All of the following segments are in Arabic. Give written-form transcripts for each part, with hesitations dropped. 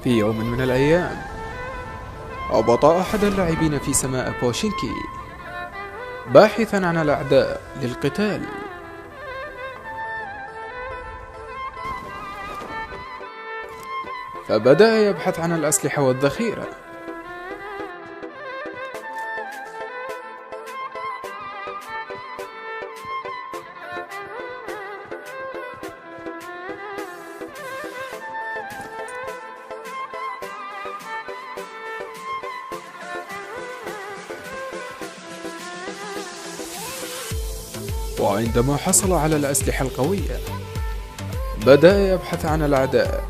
في يوم من الأيام هبط أحد اللاعبين في سماء بوشينكي باحثا عن الأعداء للقتال. فبدأ يبحث عن الأسلحة والذخيرة. وعندما حصل على الأسلحة القوية بدأ يبحث عن الأعداء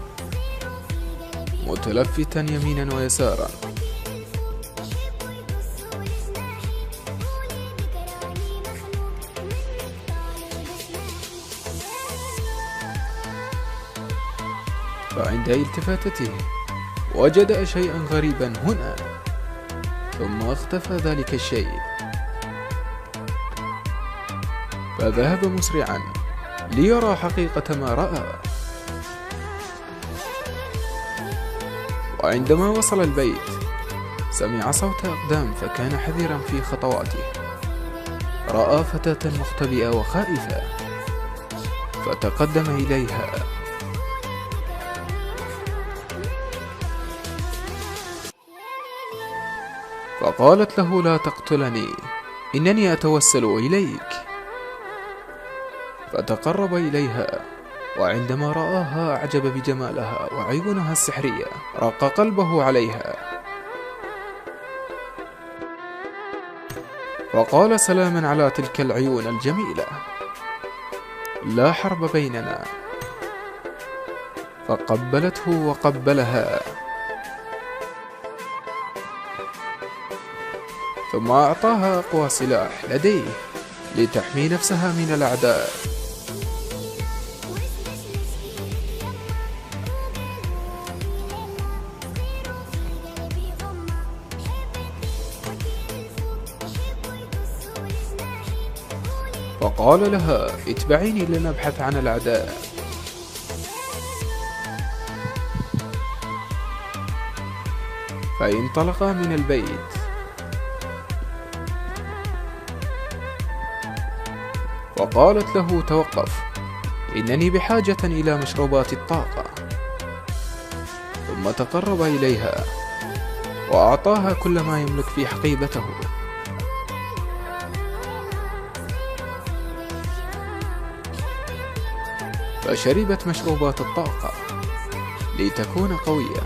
متلفتا يمينا ويسارا. فعند التفاتته وجد شيئا غريبا هنا، ثم اختفى ذلك الشيء، فذهب مسرعا ليرى حقيقة ما رأى. وعندما وصل البيت سمع صوت أقدام، فكان حذرا في خطواته. رأى فتاة مختبئة وخائفة فتقدم إليها، فقالت له: لا تقتلني، إنني أتوسل إليك. فتقرب إليها، وعندما رآها أعجب بجمالها وعيونها السحرية، رق قلبه عليها، وقال: سلاما على تلك العيون الجميلة، لا حرب بيننا. فقبلته وقبلها، ثم أعطاها أقوى سلاح لديه لتحمي نفسها من الأعداء. فقال لها: اتبعيني لنبحث عن الأعداء. فانطلقا من البيت، وقالت له: توقف، إنني بحاجة إلى مشروبات الطاقة. ثم تقرب إليها وأعطاها كل ما يملك في حقيبته. فشربت مشروبات الطاقة لتكون قوية.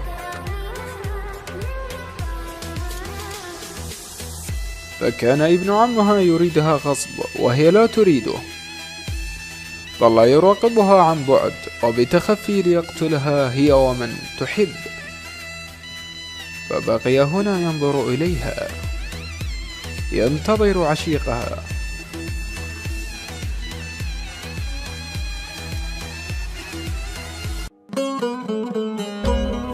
فكان ابن عمها يريدها غصب وهي لا تريده، ظل يراقبها عن بعد وبتخفي ليقتلها هي ومن تحب. فبقي هنا ينظر إليها ينتظر عشيقها.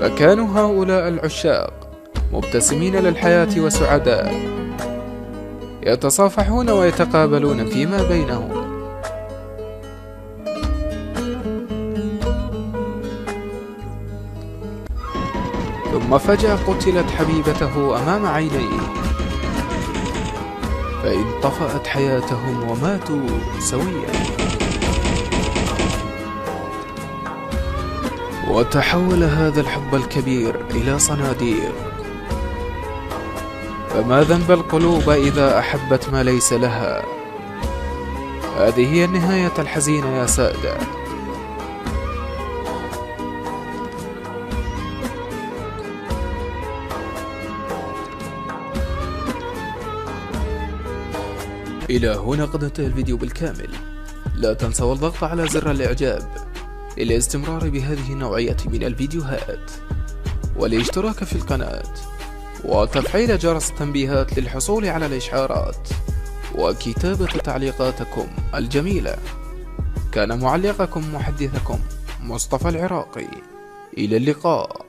فكانوا هؤلاء العشاق مبتسمين للحياة وسعداء، يتصافحون ويتقابلون فيما بينهم. ثم فجأة قتلت حبيبته أمام عينيه، فانطفأت حياتهم وماتوا سويا. وتحول هذا الحب الكبير إلى صناديق. فما ذنب القلوب إذا أحبت ما ليس لها؟ هذه هي النهاية الحزينة يا سادة. إلى هنا قد انتهى الفيديو بالكامل. لا تنسوا الضغط على زر الإعجاب للاستمرار بهذه النوعية من الفيديوهات، والاشتراك في القناة، وتفعيل جرس التنبيهات للحصول على الإشعارات، وكتابة تعليقاتكم الجميلة. كان معلقكم محدثكم مصطفى العراقي. إلى اللقاء.